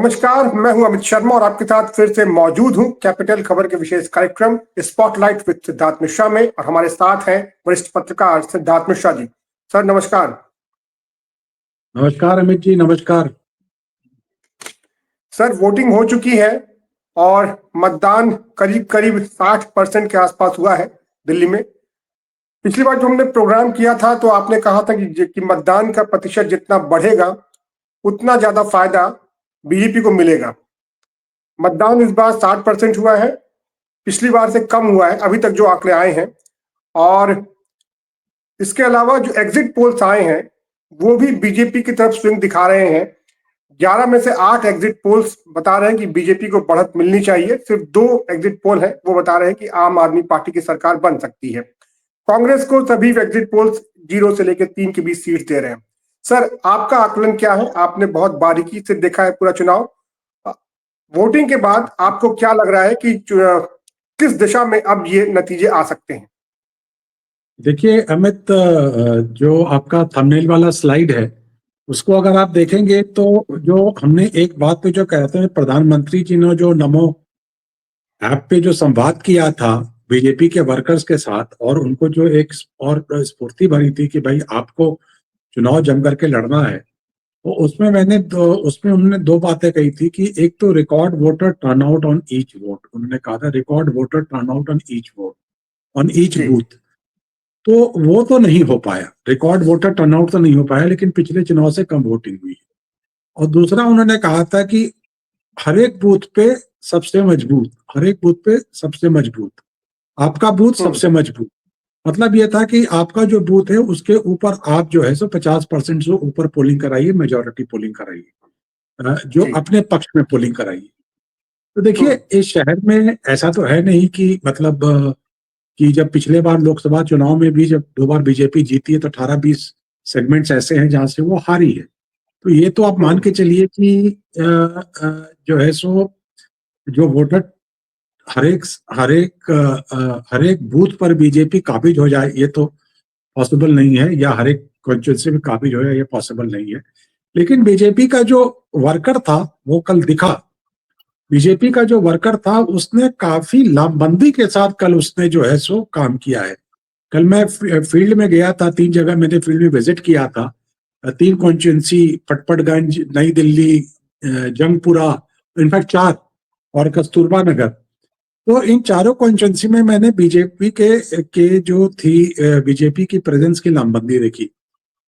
नमस्कार, मैं हूं अमित शर्मा और आपके साथ फिर से मौजूद हूं कैपिटल खबर के विशेष कार्यक्रम स्पॉटलाइट विद सिद्धार्थ मिश्रा में। और हमारे साथ हैं वरिष्ठ पत्रकार सिद्धार्थ मिश्रा जी। सर नमस्कार। नमस्कार अमित जी, नमस्कार। सर वोटिंग हो चुकी है और मतदान करीब करीब 60% के आसपास हुआ है दिल्ली में। पिछली बार जो हमने प्रोग्राम किया था तो आपने कहा था कि मतदान का प्रतिशत जितना बढ़ेगा उतना ज्यादा फायदा बीजेपी को मिलेगा। मतदान इस बार 60% हुआ है, पिछली बार से कम हुआ है अभी तक जो आंकड़े आए हैं। और इसके अलावा जो एग्जिट पोल्स आए हैं वो भी बीजेपी की तरफ स्विंग दिखा रहे हैं। 11 में से 8 एग्जिट पोल्स बता रहे हैं कि बीजेपी को बढ़त मिलनी चाहिए। सिर्फ 2 एग्जिट पोल है वो बता रहे हैं कि आम आदमी पार्टी की सरकार बन सकती है। कांग्रेस को सभी एग्जिट पोल्स 0 से लेकर 3 के बीच सीट दे रहे हैं। सर आपका आकलन क्या है? आपने बहुत बारीकी से देखा है पूरा चुनाव। वोटिंग के बाद आपको क्या लग रहा है कि किस दिशा में अब ये नतीजे आ सकते हैं? देखिए अमित, जो आपका थंबनेल वाला स्लाइड है उसको अगर आप देखेंगे तो जो हमने एक बात पे जो कहते हैं, प्रधानमंत्री जी ने जो नमो ऐप पे जो संवाद किया था बीजेपी के वर्कर्स के साथ और उनको जो एक और स्फूर्ति भरी थी कि भाई आपको चुनाव जम करके लड़ना है, तो उसमें उन्होंने 2 बातें कही थी कि एक तो record voter turnout on each vote. उन्होंने कहा था record voter turnout on each vote, on each booth. तो वो तो नहीं हो पाया, रिकॉर्ड वोटर टर्नआउट तो नहीं हो पाया, लेकिन पिछले चुनाव से कम वोटिंग हुई है। और दूसरा उन्होंने कहा था कि हर एक बूथ पे सबसे मजबूत, हर एक बूथ पे सबसे मजबूत, आपका बूथ सबसे मजबूत। मतलब ये था कि आपका जो बूथ है उसके ऊपर आप जो है सो 50% से ऊपर पोलिंग कराइए, मेजोरिटी पोलिंग कराइए, जो अपने पक्ष में पोलिंग कराइए। तो देखिए इस शहर में ऐसा तो है नहीं कि मतलब कि जब पिछले बार लोकसभा चुनाव में भी जब 2 बार बीजेपी जीती है तो 18-20 सेगमेंट्स ऐसे हैं जहां से वो हारी है। तो ये तो आप मान के चलिए कि जो है सो जो वोटर हर एक बूथ पर बीजेपी काबिज हो जाए ये तो पॉसिबल नहीं है, या हर एक कॉन्स्टिट्यूंसी में काबिज हो जाए ये पॉसिबल नहीं है। लेकिन बीजेपी का जो वर्कर था वो कल दिखा। बीजेपी का जो वर्कर था उसने काफी लामबंदी के साथ कल उसने जो है सो काम किया है। कल मैं फील्ड में गया था, 3 जगह मैंने फील्ड में विजिट किया था, 3 कॉन्स्टिट्यूंसी, पटपड़गंज, नई दिल्ली, जंगपुरा, इनफैक्ट 4, और कस्तूरबा नगर। तो इन चारों कॉन्स्टिट्यूंसी में मैंने बीजेपी के जो थी बीजेपी की प्रेजेंस की लामबंदी देखी।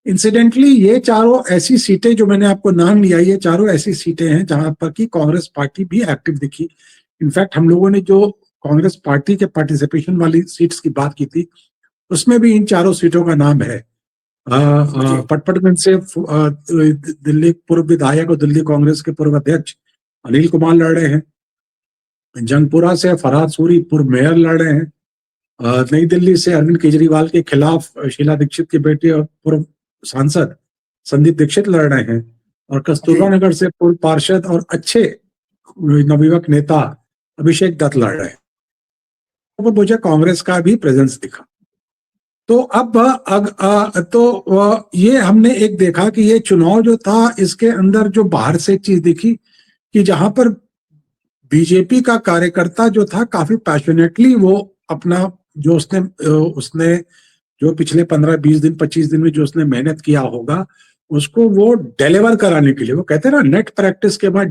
इंसिडेंटली ये चारों ऐसी सीटें जो मैंने आपको नाम लिया, ये चारों ऐसी सीटें हैं जहां पर की कांग्रेस पार्टी भी एक्टिव दिखी। इनफैक्ट हम लोगों ने जो कांग्रेस पार्टी के पार्टिसिपेशन वाली सीट्स की बात की थी उसमें भी इन चारों सीटों का नाम है। पटपड़गंज से दिल्ली पूर्व विधायक और दिल्ली कांग्रेस के पूर्व अध्यक्ष अनिल कुमार लड़ रहे हैं। जंगपुरा से फरहाद सूरी पूर्व मेयर लड़ रहे हैं। नई दिल्ली से अरविंद केजरीवाल के खिलाफ शीला दीक्षित के बेटे और पूर्व सांसद संदीप दीक्षित लड़ रहे हैं। और कस्तूरबा नगर से पूर्व पार्षद और अच्छे नवयुवक नेता अभिषेक दत्त लड़ रहे हैं। तो मुझे कांग्रेस का भी प्रेजेंस दिखा। तो तो ये हमने एक देखा कि ये चुनाव जो था इसके अंदर जो बाहर से एक चीज दिखी कि जहां पर बीजेपी का कार्यकर्ता जो था काफी पैशनेटली वो अपना जो उसने जो पिछले 15-20 दिन 25 दिन में जो उसने मेहनत किया होगा उसको वो डिलीवर कराने के लिए, वो कहते हैं ना नेट प्रैक्टिस के बाद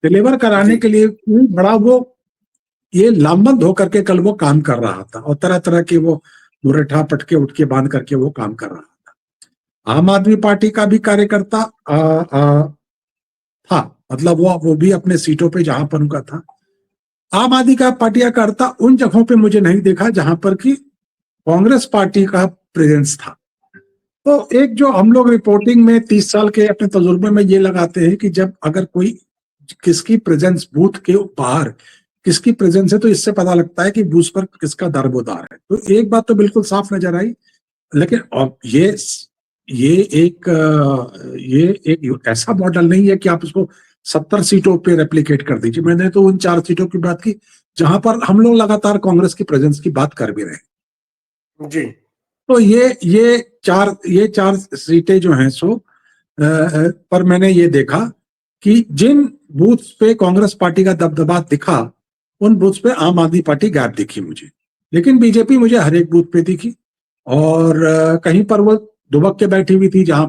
डिलीवर कराने के लिए बड़ा वो ये लामबंद होकर के कल वो काम कर रहा था और तरह तरह के वो मुरठा पटके उठके बांध करके वो काम कर रहा था। आम आदमी पार्टी का भी कार्यकर्ता था, मतलब वो भी अपने सीटों पे जहां पर उनका था। आम आदमी का पार्टी का कार्यकर्ता उन जगहों पे मुझे नहीं देखा जहां पर कि कांग्रेस पार्टी का प्रेजेंस था। तो एक जो हम लोग रिपोर्टिंग में 30 साल के अपने तजुर्बे में ये लगाते हैं कि जब अगर कोई किसकी प्रेजेंस बूथ के बाहर किसकी प्रेजेंस है तो इससे पता लगता है कि बूथ पर किसका दरबोदार है। तो एक बात तो बिल्कुल साफ नजर आई। लेकिन ये एक ऐसा मॉडल नहीं है कि आप उसको 70 सीटों पे रेप्लिकेट कर दीजिए। मैंने तो उन 4 सीटों की बात की जहां पर हम लोग लगातार कांग्रेस की प्रेजेंस की बात कर भी रहे जी। तो ये चार सीटें जो हैं सो पर मैंने ये देखा कि जिन बूथ्स पे कांग्रेस पार्टी का दबदबा दिखा उन बूथ्स पे आम आदमी पार्टी गायब दिखी मुझे, लेकिन बीजेपी मुझे हर एक बूथ पे दिखी। और कहीं पर वो दुबक के बैठी हुई थी जहां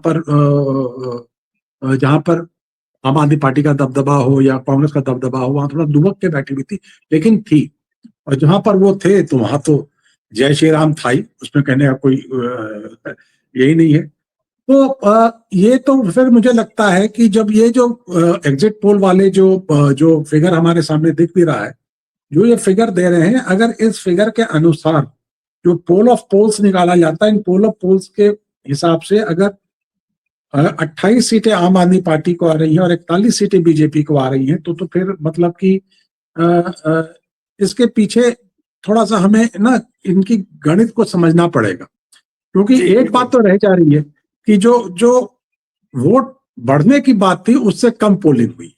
पर आम आदमी पार्टी का दबदबा हो या कांग्रेस का दबदबा हो, वहां थोड़ा दुबक के बैठी हुई थी, लेकिन थी। और जहां पर वो थे तो वहां तो जय श्री राम था ही, उसमें कहने का कोई यही नहीं है। तो ये तो फिर मुझे लगता है कि जब ये जो एग्जिट पोल वाले जो फिगर हमारे सामने दिख भी रहा है, जो ये फिगर दे रहे हैं, अगर इस फिगर के अनुसार जो पोल ऑफ पोल्स निकाला जाता है, इन पोल ऑफ पोल्स के हिसाब से अगर 28 सीटें आम आदमी पार्टी को आ रही हैं और 41 सीटें बीजेपी को आ रही हैं, तो फिर मतलब कि इसके पीछे थोड़ा सा हमें ना इनकी गणित को समझना पड़ेगा, क्योंकि एक बात तो रह जा रही है कि जो जो वोट बढ़ने की बात थी उससे कम पोलिंग हुई,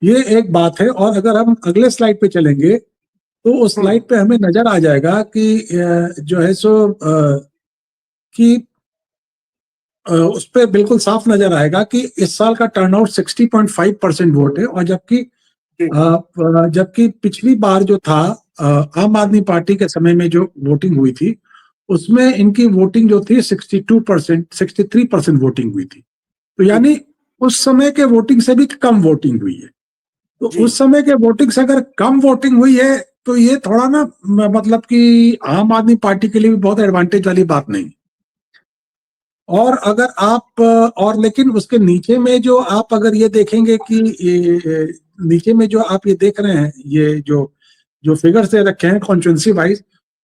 ये एक बात है। और अगर हम अगले स्लाइड पे चलेंगे तो उस स्लाइड पे हमें नजर आ जाएगा कि जो है सो कि उस पर बिल्कुल साफ नजर आएगा कि इस साल का टर्नआउट 60.5% वोट है, और जबकि पिछली बार जो था आम आदमी पार्टी के समय में जो वोटिंग हुई थी उसमें इनकी वोटिंग जो थी 63% वोटिंग हुई थी। तो यानी उस समय के वोटिंग से भी कम वोटिंग हुई है। तो उस समय के वोटिंग से अगर कम वोटिंग हुई है तो ये थोड़ा ना मतलब कि आम आदमी पार्टी के लिए भी बहुत एडवांटेज वाली बात नहीं। और अगर आप और लेकिन उसके नीचे में जो आप अगर ये देखेंगे कि नीचे में जो आप ये देख रहे हैं, ये जो फिगर्स दे रखे हैं कॉन्स्टिट्यूंसी वाइज,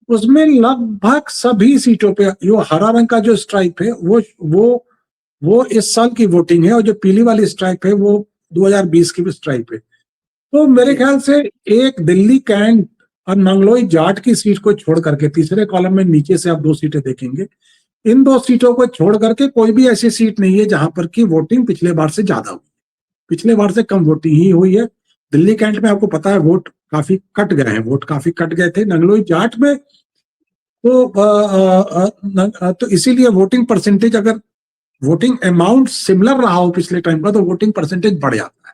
उसमें लगभग सभी सीटों पे जो हरा रंग का जो स्ट्राइप है वो इस साल की वोटिंग है, और जो पीली वाली स्ट्राइप है वो 2020 की भी स्ट्राइप है। तो मेरे ख्याल से एक दिल्ली कैंट और मंगलोई जाट की सीट को छोड़ करके, तीसरे कॉलम में नीचे से आप 2 सीटें देखेंगे, इन 2 सीटों को छोड़ करके कोई भी ऐसी सीट नहीं है जहां पर की वोटिंग पिछले बार से ज्यादा हुई। पिछले बार से कम वोटिंग ही हुई है। दिल्ली कैंट में आपको पता है वोट काफी कट गए हैं, वोट काफी कट गए थे। नंगलोई जाट में तो इसीलिए वोटिंग परसेंटेज, अगर वोटिंग अमाउंट सिमिलर रहा हो पिछले टाइम का, तो वोटिंग परसेंटेज बढ़ जाता है।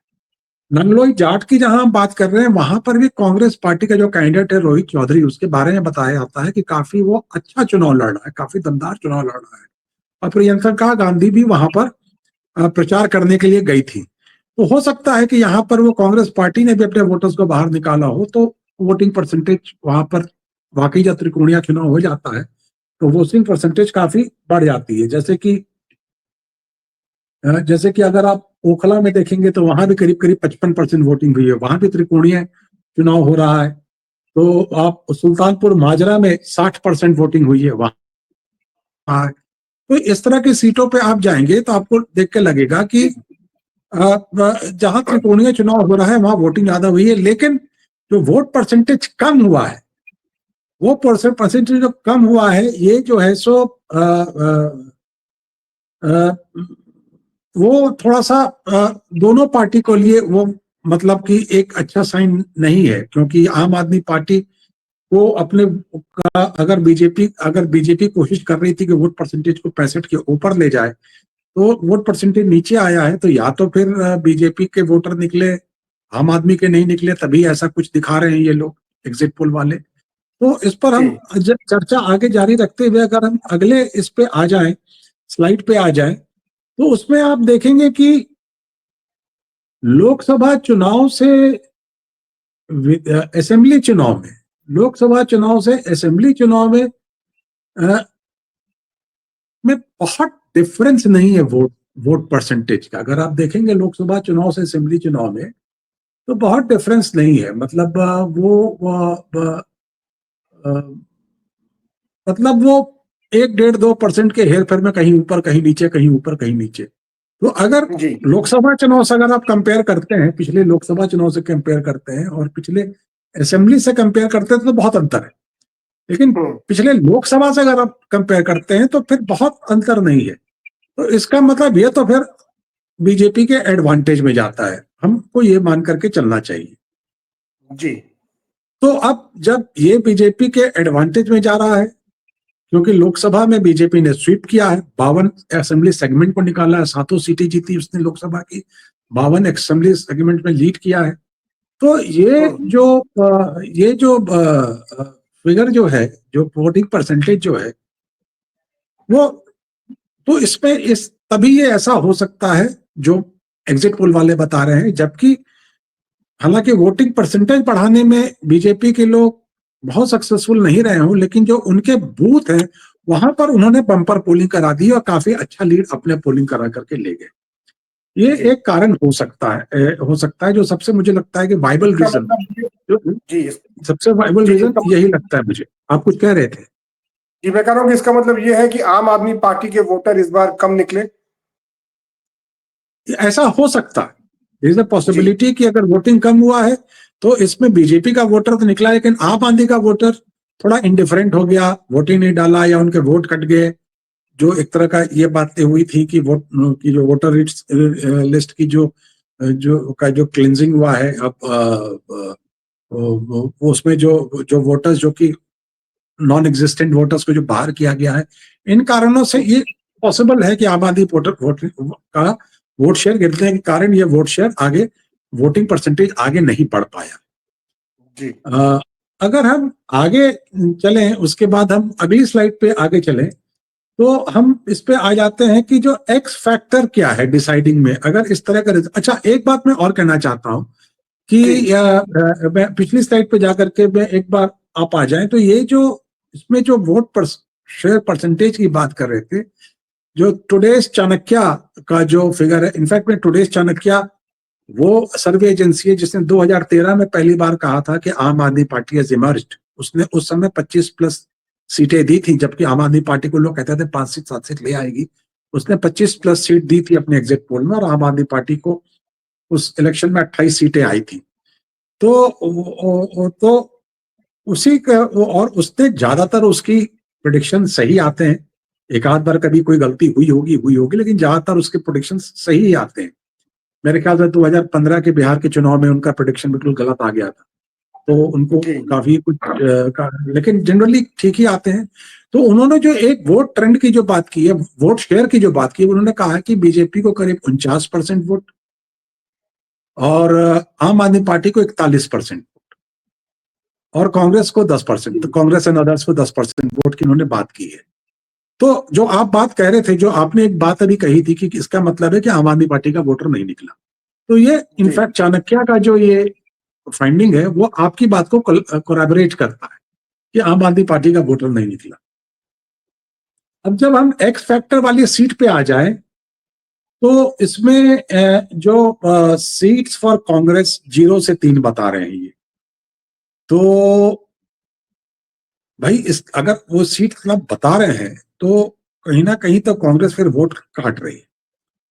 नंगलोई जाट की जहां हम बात कर रहे हैं वहां पर भी कांग्रेस पार्टी का जो कैंडिडेट है रोहित चौधरी, उसके बारे में बताया जाता है कि काफी वो अच्छा चुनाव लड़ रहा है, काफी दमदार चुनाव लड़ रहा है। और प्रियंका गांधी भी वहां पर प्रचार करने के लिए गई थी। तो हो सकता है कि यहाँ पर वो कांग्रेस पार्टी ने भी अपने वोटर्स को बाहर निकाला हो, तो वोटिंग परसेंटेज वहां पर वाकई जब त्रिकोणीय चुनाव हो जाता है तो वोटिंग परसेंटेज काफी बढ़ जाती है। जैसे कि अगर आप ओखला में देखेंगे तो वहां भी करीब करीब 55% वोटिंग हुई है, वहां भी त्रिकोणीय चुनाव हो रहा है। तो आप सुल्तानपुर माजरा में 60% वोटिंग हुई है वहां। तो इस तरह की सीटों पे आप जाएंगे तो आपको देख के लगेगा कि जहां त्रिकोणीय चुनाव हो रहा है वहां वोटिंग ज्यादा हुई है, लेकिन जो वोट परसेंटेज कम हुआ है, वो परसेंटेज जो कम हुआ है, ये जो है सो वो थोड़ा सा दोनों पार्टी को लिए वो मतलब कि एक अच्छा साइन नहीं है, क्योंकि आम आदमी पार्टी को अपने अगर बीजेपी कोशिश कर रही थी कि वोट परसेंटेज को 65 के ऊपर ले जाए, तो वोट परसेंटेज नीचे आया है। तो या तो फिर बीजेपी के वोटर निकले, आम आदमी के नहीं निकले, तभी ऐसा कुछ दिखा रहे हैं ये लोग एग्जिट पोल वाले। तो इस पर हम चर्चा आगे जारी रखते हुए अगर हम अगले इस पे आ जाएं, स्लाइड पे आ जाएं, तो उसमें आप देखेंगे कि लोकसभा चुनाव से असेंबली चुनाव में, लोकसभा चुनाव से असेंबली चुनाव में बहुत डिफरेंस नहीं है वोट परसेंटेज का। अगर आप देखेंगे लोकसभा चुनाव से असेंबली चुनाव में तो बहुत डिफरेंस नहीं है। मतलब वो 1-1.5-2% के हेरफेर में कहीं ऊपर कहीं नीचे, कहीं ऊपर कहीं नीचे। तो अगर लोकसभा चुनाव से अगर आप कंपेयर करते हैं, पिछले लोकसभा चुनाव से कंपेयर करते हैं और पिछले असेंबली से कंपेयर करते हैं तो बहुत अंतर है। लेकिन पिछले लोकसभा से अगर आप कंपेयर करते हैं तो फिर बहुत अंतर नहीं है। तो इसका मतलब ये तो फिर बीजेपी के एडवांटेज में जाता है, हमको ये मान करके चलना चाहिए जी। तो अब जब ये बीजेपी के एडवांटेज में जा रहा है, क्योंकि लोकसभा में बीजेपी ने स्वीप किया है, 52 असेंबली सेगमेंट को निकाला है, 7 सीटें जीती उसने लोकसभा की, 52 असेंबली सेगमेंट में लीड किया है। तो ये जो फिगर जो है, जो वोटिंग परसेंटेज जो है वो, तो इसमें तभी ये ऐसा हो सकता है जो एग्जिट पोल वाले बता रहे हैं, जबकि हालांकि वोटिंग परसेंटेज बढ़ाने में बीजेपी के लोग बहुत सक्सेसफुल नहीं रहे हों, लेकिन जो उनके बूथ हैं वहां पर उन्होंने बम्पर पोलिंग करा दी और काफी अच्छा लीड अपने पोलिंग करा करके ले गए। ये एक कारण हो सकता है जो सबसे मुझे लगता है कि वाइबल रीजन, जी सबसे वाइबल रीजन यही लगता है मुझे। आप कुछ कह रहे थे? जी, मैं कह रहा हूँ कि इसका मतलब ये है कि आम आदमी पार्टी के वोटर इस बार कम निकले। ऐसा हो सकता है, इज द पॉसिबिलिटी कि अगर वोटिंग कम हुआ है तो इसमें बीजेपी का वोटर तो निकला, लेकिन आम आदमी का वोटर थोड़ा इंडिफरेंट हो गया, वोटिंग नहीं डाला या उनके वोट कट गए। जो एक तरह का ये बातें हुई थी कि जो वोटर लिस्ट की जो क्लिनजिंग हुआ है, अब उसमें जो वोटर्स जो कि नॉन एग्जिस्टेंट वोटर्स को जो बाहर किया गया है, इन कारणों से ये पॉसिबल है कि आम आदमी वोट का वोट शेयर गिरने के कारण ये वोट शेयर आगे, वोटिंग परसेंटेज आगे नहीं बढ़ पाया। जी अगर हम आगे चलें, उसके बाद हम अगली स्लाइड पे आगे चलें, तो हम इस पे आ जाते हैं कि जो एक्स फैक्टर क्या है डिसाइडिंग में, अगर इस तरह का। अच्छा, एक बात मैं और कहना चाहता हूं कि मैं पिछली स्लाइड पे जाकर के मैं एक बार आप आ जाएं, तो ये जो इसमें जो वोट पर शेयर परसेंटेज की बात कर रहे थे, जो टुडेस चाणक्य का जो फिगर है, इनफैक्ट में टुडेस चाणक्य वो सर्वे एजेंसी है जिसने 2013 में पहली बार कहा था कि आम आदमी पार्टी हैज इमर्ज्ड। उसने उस समय 25+ सीटें दी थी, जबकि आम आदमी पार्टी को लोग कहते थे 5 से 7 सीट ले आएगी। उसने 25+ सीट दी थी अपने एग्जिट पोल में, और आम आदमी पार्टी को उस इलेक्शन में 28 सीटें आई थी। तो उसी का, और उसने ज्यादातर उसकी प्रेडिक्शन सही आते हैं। एक आध बार कभी कोई गलती हुई होगी, लेकिन ज्यादातर उसके प्रेडिक्शन सही ही आते हैं। मेरे ख्याल से 2015 के बिहार के चुनाव में उनका प्रेडिक्शन बिल्कुल गलत आ गया था, तो उनको काफी कुछ लेकिन जनरली ठीक ही आते हैं। तो उन्होंने जो एक वोट ट्रेंड की जो बात की है, वोट शेयर की जो बात की है, उन्होंने कहा है कि बीजेपी को करीब 49% वोट और आम आदमी पार्टी को 41% वोट और कांग्रेस को 10%, तो कांग्रेस एंड अदर्स को 10% वोट की उन्होंने बात की है। तो जो आप बात कह रहे थे, जो आपने एक बात अभी कही थी कि इसका मतलब है कि आम आदमी पार्टी का वोटर नहीं निकला, तो ये इनफैक्ट चाणक्य का जो ये फाइंडिंग है वो आपकी बात को कोलैबोरेट करता है कि आम आदमी पार्टी का वोटर नहीं निकला। अब जब हम एक्स फैक्टर वाली सीट पे आ जाए, तो इसमें जो सीट्स फॉर कांग्रेस 0 से 3 बता रहे हैं ये, तो भाई अगर वो सीट मतलब बता रहे हैं तो कहीं ना कहीं तो कांग्रेस फिर वोट काट रही है,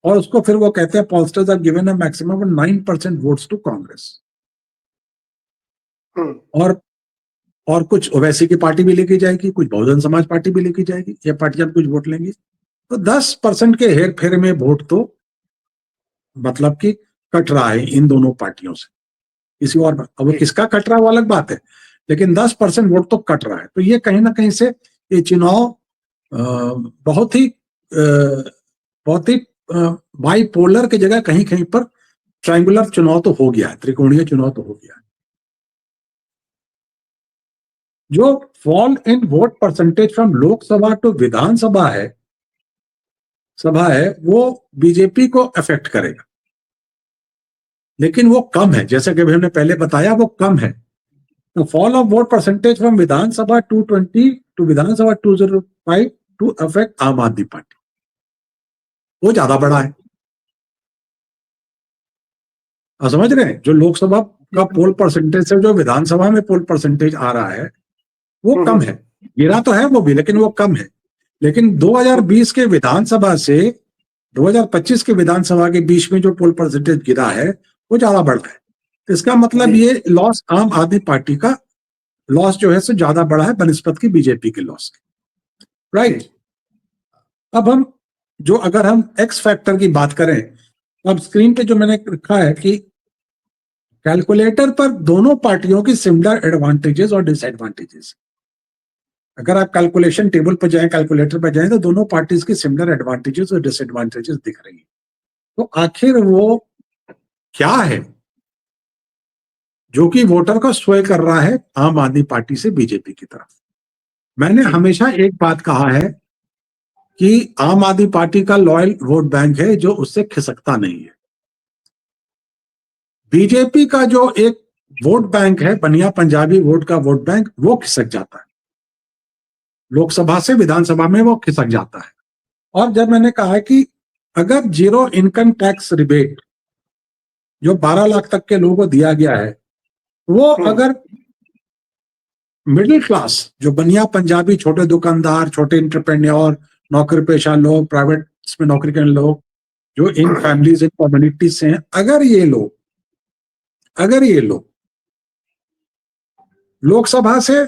और उसको फिर वो कहते हैं pollsters are given a maximum 9% votes to Congress. और कुछ ओवैसी की पार्टी भी लेके जाएगी, कुछ बहुजन समाज पार्टी भी लेके जाएगी, ये पार्टियां कुछ वोट लेंगी, तो 10% के हेर फेर में वोट तो मतलब कि कट रहा है इन दोनों पार्टियों से। किसी और अब वो किसका कट रहा है वो अलग बात है, लेकिन 10% वोट तो कट रहा है। तो ये कहीं ना कहीं से ये चुनाव बहुत ही बाइपोलर की जगह कहीं कहीं पर ट्रायंगुलर चुनाव तो हो गया है, त्रिकोणीय चुनाव तो हो गया है। जो fall in vote percentage from Lok Sabha to Vidhan Sabha है वो बीजेपी को अफेक्ट करेगा, लेकिन वो कम है, जैसे कि हमने पहले बताया वो कम है। तो fall of vote percentage from विधानसभा 220 टू विधानसभा 205 to affect Aam Aadmi party, वो ज्यादा बड़ा है। आप समझ रहे हैं? जो लोकसभा का पोल परसेंटेज से जो विधानसभा में पोल परसेंटेज आ रहा है वो कम है, गिरा तो है वो भी, लेकिन वो कम है। लेकिन 2020 के विधानसभा से 2025 के विधानसभा के बीच में जो पोल परसेंटेज गिरा है वो ज्यादा बढ़ रहा है। तो इसका मतलब ये लॉस आम आदमी पार्टी का लॉस जो है सो ज्यादा बड़ा है बनिस्पत की बीजेपी के लॉस के, राइट। अब अगर हम एक्स फैक्टर की बात करें, अब स्क्रीन पे जो मैंने रखा है कि कैलकुलेटर पर दोनों पार्टियों की सिमिलर एडवांटेजेस और डिसएडवांटेजेस। अगर आप कैलकुलेशन टेबल पर जाएं, कैलकुलेटर पर जाएं, तो दोनों पार्टीज की सिमिलर एडवांटेजेस और डिसएडवांटेजेस दिख रही है। तो आखिर वो क्या है जो कि वोटर को स्वय कर रहा है आम आदमी पार्टी से बीजेपी की तरफ? मैंने हमेशा एक बात कहा है कि आम आदमी पार्टी का लॉयल वोट बैंक है जो उससे खिसकता नहीं है। बीजेपी का जो एक वोट बैंक है, बनिया पंजाबी वोट का वोट बैंक, वो खिसक जाता है। लोकसभा से विधानसभा में वो खिसक जाता है। और जब मैंने कहा है कि अगर जीरो इनकम टैक्स रिबेट जो 12 लाख तक के लोगों को दिया गया है, वो अगर मिडिल क्लास जो बनिया पंजाबी, छोटे दुकानदार, छोटे इंटरप्रेन्योर, नौकरी पेशा लोग, प्राइवेट में नौकरी करने लोग, जो इन फैमिलीज, इन कम्युनिटीज से हैं, अगर ये लोग लोकसभा से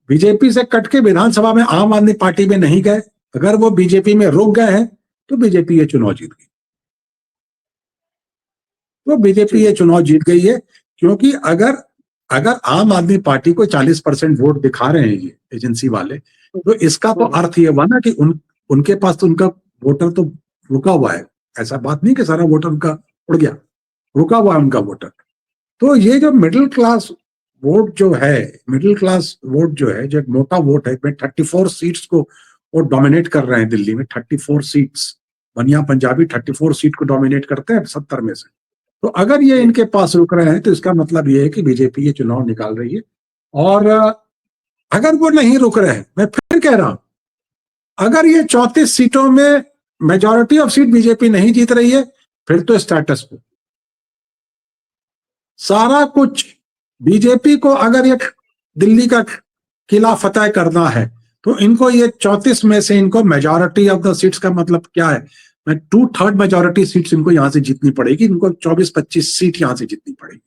बीजेपी से कट के विधानसभा में आम आदमी पार्टी में नहीं गए, अगर वो बीजेपी में रुक गए हैं, तो बीजेपी ये चुनाव जीत गई। तो बीजेपी ये चुनाव जीत गई है, क्योंकि अगर आम आदमी पार्टी को 40% वोट दिखा रहे हैं ये एजेंसी वाले, तो इसका तो अर्थ ये हुआ ना कि उनके पास तो उनका वोटर तो रुका हुआ है। ऐसा बात नहीं कि सारा वोटर उनका उड़ गया, रुका हुआ है उनका वोटर। तो ये जो मिडिल क्लास वोट जो है, जो एक मोटा वोट है, 34 सीट्स को वो डोमिनेट कर रहे हैं दिल्ली में। 34 सीट्स, बनिया पंजाबी 34 सीट को डोमिनेट करते हैं 70 में से। तो अगर ये इनके पास रुक रहे हैं, तो इसका मतलब ये है कि बीजेपी ये चुनाव निकाल रही है। और अगर वो नहीं रुक रहे हैं, मैं फिर कह रहा हूं, अगर ये 34 सीटों में मेजॉरिटी ऑफ सीट बीजेपी नहीं जीत रही है, फिर तो स्टेटस को सारा कुछ बीजेपी को, अगर ये दिल्ली का किला फतेह करना है, तो इनको ये 34 में से इनको मेजॉरिटी ऑफ द सीट्स का मतलब क्या है, 2/3 मेजॉरिटी सीट्स इनको यहां से जीतनी पड़ेगी। इनको 24-25 सीट यहां से जीतनी पड़ेगी,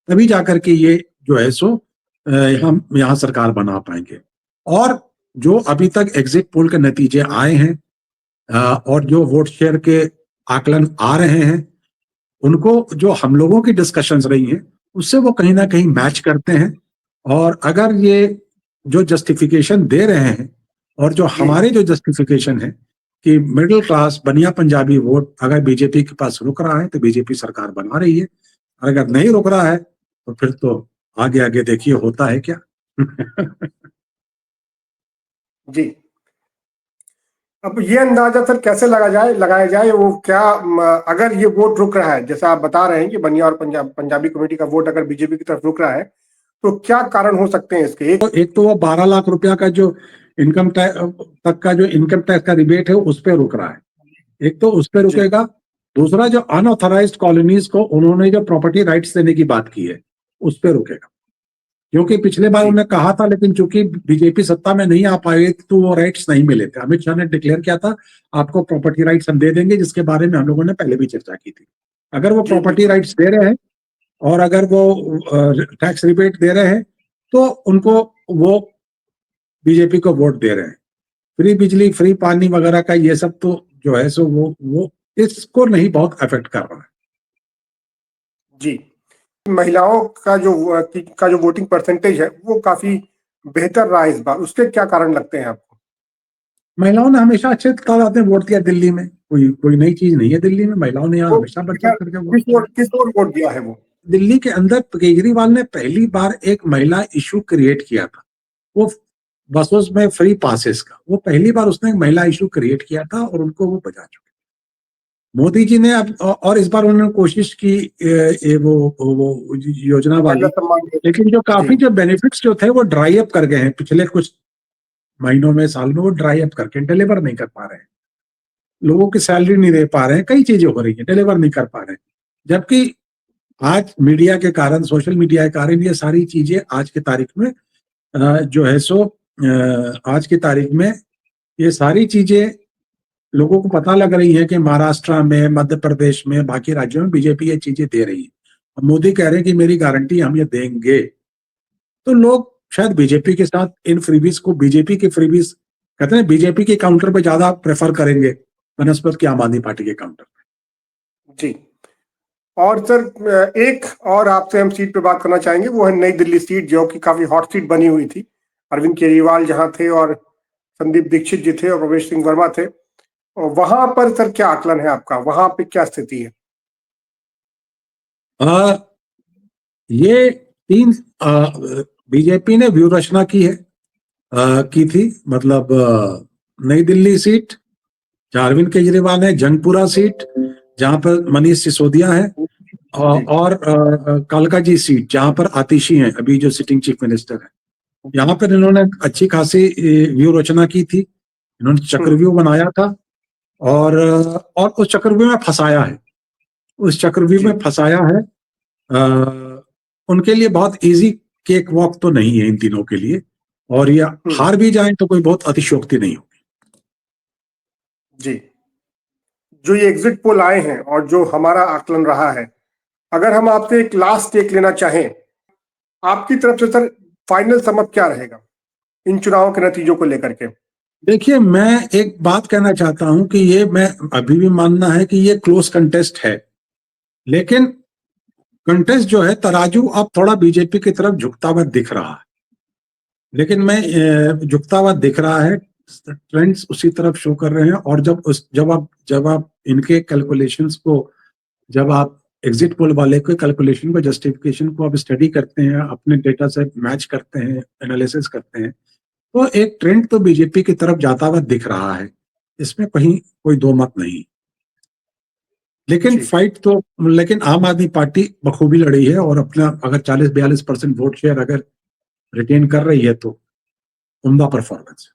तभी जाकर के ये जो है सो हम यहां सरकार बना पाएंगे। और जो अभी तक एग्जिट पोल के नतीजे आए हैं और जो वोट शेयर के आकलन आ रहे हैं, उनको जो हम लोगों की डिस्कशंस रही हैं, उससे वो कहीं ना कहीं मैच करते हैं। और अगर ये जो जस्टिफिकेशन दे रहे हैं, और जो हमारे जो जस्टिफिकेशन है कि मिडिल क्लास बनिया पंजाबी वोट अगर बीजेपी के पास रुक रहा है, तो बीजेपी सरकार बना रही है। और अगर नहीं रुक रहा है, तो फिर तो आगे आगे देखिए होता है क्या। जी, अब ये अंदाजा सर कैसे लगाया जाए वो क्या, अगर ये वोट रुक रहा है, जैसा आप बता रहे हैं कि बनिया और पंजाबी कम्युनिटी का वोट अगर बीजेपी की तरफ रुक रहा है, तो क्या कारण हो सकते हैं इसके? एक तो वो 12 लाख रुपया का जो इनकम टैक्स तक का जो इनकम टैक्स का रिबेट है, उस पर रुक रहा है, एक तो उस पर रुकेगा। दूसरा, जो अनऑथराइज्ड कॉलोनीज को उन्होंने जो प्रॉपर्टी राइट्स देने की बात की है, उस पर रुकेगा। क्योंकि पिछले बार उन्होंने कहा था, लेकिन चूंकि बीजेपी सत्ता में नहीं आ पाए, तो वो राइट्स नहीं मिले थे। अमित शाह ने डिक्लेयर किया था, आपको प्रॉपर्टी राइट्स हम दे देंगे, जिसके बारे में हम लोगों ने पहले भी चर्चा की थी। अगर वो प्रॉपर्टी राइट्स दे रहे हैं और अगर वो टैक्स रिबेट दे रहे हैं, तो उनको वो बीजेपी को वोट दे रहे हैं। फ्री बिजली, फ्री पानी वगैरह का ये सब तो जो है सो वो इसको नहीं बहुत अफेक्ट कर रहा है। जी, महिलाओं का जो वोटिंग परसेंटेज है वो काफी बेहतर रहा इस बार, उसके क्या कारण लगते हैं आपको? महिलाओं ने हमेशा अच्छे तादाद में वोट दिया दिल्ली में, कोई नई चीज नहीं है दिल्ली में। महिलाओं ने यहाँ हमेशा बढ़ चढ़ करके किस वोट दिया है वो? दिल्ली के अंदर केजरीवाल ने पहली बार एक महिला इशू क्रिएट किया था, वो बसों में फ्री पासेस का। वो पहली बार उसने एक महिला इशू क्रिएट किया था और उनको वो बचा चुके। मोदी जी ने अब और इस बार उन्होंने कोशिश की वो योजना वाली, लेकिन जो काफी जो बेनिफिट्स जो थे वो ड्राई अप कर गए हैं पिछले कुछ महीनों में, साल में। वो ड्राई अप करके डिलीवर नहीं कर पा रहे हैं, लोगों की सैलरी नहीं दे पा रहे हैं, कई चीजें हो रही है, डिलीवर नहीं कर पा रहे हैं। जबकि आज मीडिया के कारण, सोशल मीडिया के कारण, ये सारी चीजें आज की तारीख में जो है सो आज की तारीख में ये सारी चीजें लोगों को पता लग रही है कि महाराष्ट्र में, मध्य प्रदेश में, बाकी राज्यों में बीजेपी ये चीजें दे रही है। अब मोदी कह रहे हैं कि मेरी गारंटी हम ये देंगे, तो लोग शायद बीजेपी के साथ इन फ्रीबीज को, बीजेपी के फ्रीबीज कहते हैं, बीजेपी के काउंटर पे ज्यादा प्रेफर करेंगे बनस्पत की आम आदमी पार्टी के काउंटर पे। जी, और सर एक और आपसे हम सीट पे बात करना चाहेंगे, वो है नई दिल्ली सीट, जो कि काफी हॉट सीट बनी हुई थी। अरविंद केजरीवाल जहां थे और संदीप दीक्षित जी थे और प्रवेश सिंह वर्मा थे, और वहां पर सर क्या आकलन है आपका, वहां पे क्या स्थिति है? ये तीन बीजेपी ने व्यूह रचना की है, की थी, मतलब नई दिल्ली सीट जहां अरविंद केजरीवाल है, जंगपुरा सीट जहां पर मनीष सिसोदिया है, और कालकाजी सीट जहां पर आतिशी हैं, अभी जो सिटिंग चीफ मिनिस्टर है। यहाँ पर इन्होंने अच्छी खासी व्यूह रचना की थी, इन्होंने चक्रव्यूह बनाया था और उस चक्रव्यूह में फंसाया है, उस चक्रव्यूह में फंसाया है। उनके लिए बहुत इजी केक वॉक तो नहीं है इन तीनों के लिए, और ये हार भी जाएं तो कोई बहुत अतिशयोक्ति नहीं होगी। जी, जो ये एग्जिट पोल आए हैं और जो हमारा आकलन रहा है, अगर हम आपसे एक लास्ट टेक लेना चाहें आपकी तरफ से सर, फाइनल समअप क्या रहेगा इन चुनावों के नतीजों को लेकर के? देखिए, मैं एक बात कहना चाहता हूं कि ये, मैं अभी भी मानना है कि ये क्लोज कंटेस्ट है, लेकिन कंटेस्ट जो है, तराजू अब थोड़ा बीजेपी की तरफ झुकता हुआ दिख रहा है, लेकिन मैं झुकता हुआ दिख रहा है, ट्रेंड्स उसी तरफ शो कर रहे हैं। और जब आप इनके कैलकुलेशंस को, जब आप एग्जिट पोल वाले के कैलकुलेशन को, जस्टिफिकेशन को आप स्टडी करते हैं, अपने डेटा से मैच करते हैं, एनालिसिस करते हैं, तो एक ट्रेंड तो बीजेपी की तरफ जाता हुआ दिख रहा है, इसमें कहीं कोई दो मत नहीं। लेकिन फाइट तो, लेकिन आम आदमी पार्टी बखूबी लड़ी है और अपना अगर 40-42% वोट शेयर अगर रिटेन कर रही है तो उम्दा परफॉर्मेंस।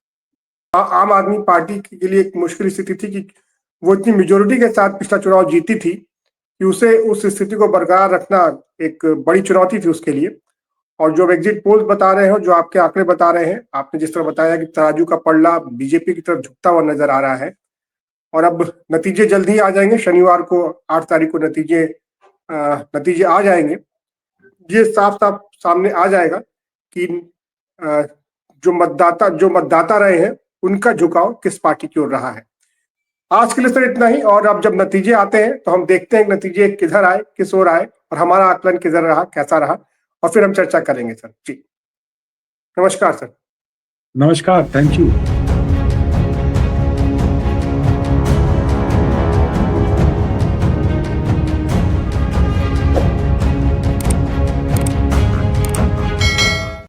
आम आदमी पार्टी के लिए एक मुश्किल स्थिति थी कि वो इतनी मेजोरिटी के साथ पिछला चुनाव जीती थी कि उसे उस स्थिति को बरकरार रखना एक बड़ी चुनौती थी उसके लिए। और जो एग्जिट पोल्स बता रहे हो, जो आपके आंकड़े बता रहे हैं, आपने जिस तरह बताया कि तराजू का पलड़ा बीजेपी की तरफ झुकता हुआ नजर आ रहा है, और अब नतीजे जल्द ही आ जाएंगे, शनिवार को 8 तारीख को नतीजे आ जाएंगे। ये साफ साफ सामने आ जाएगा कि जो मतदाता रहे हैं उनका झुकाव किस पार्टी की ओर रहा है। आज के लिए सर इतना ही, और अब जब नतीजे आते हैं तो हम देखते हैं नतीजे किधर आए, किस ओर आए, और हमारा आकलन किधर रहा, कैसा रहा, और फिर हम चर्चा करेंगे सर। जी, नमस्कार सर। नमस्कार, थैंक यू।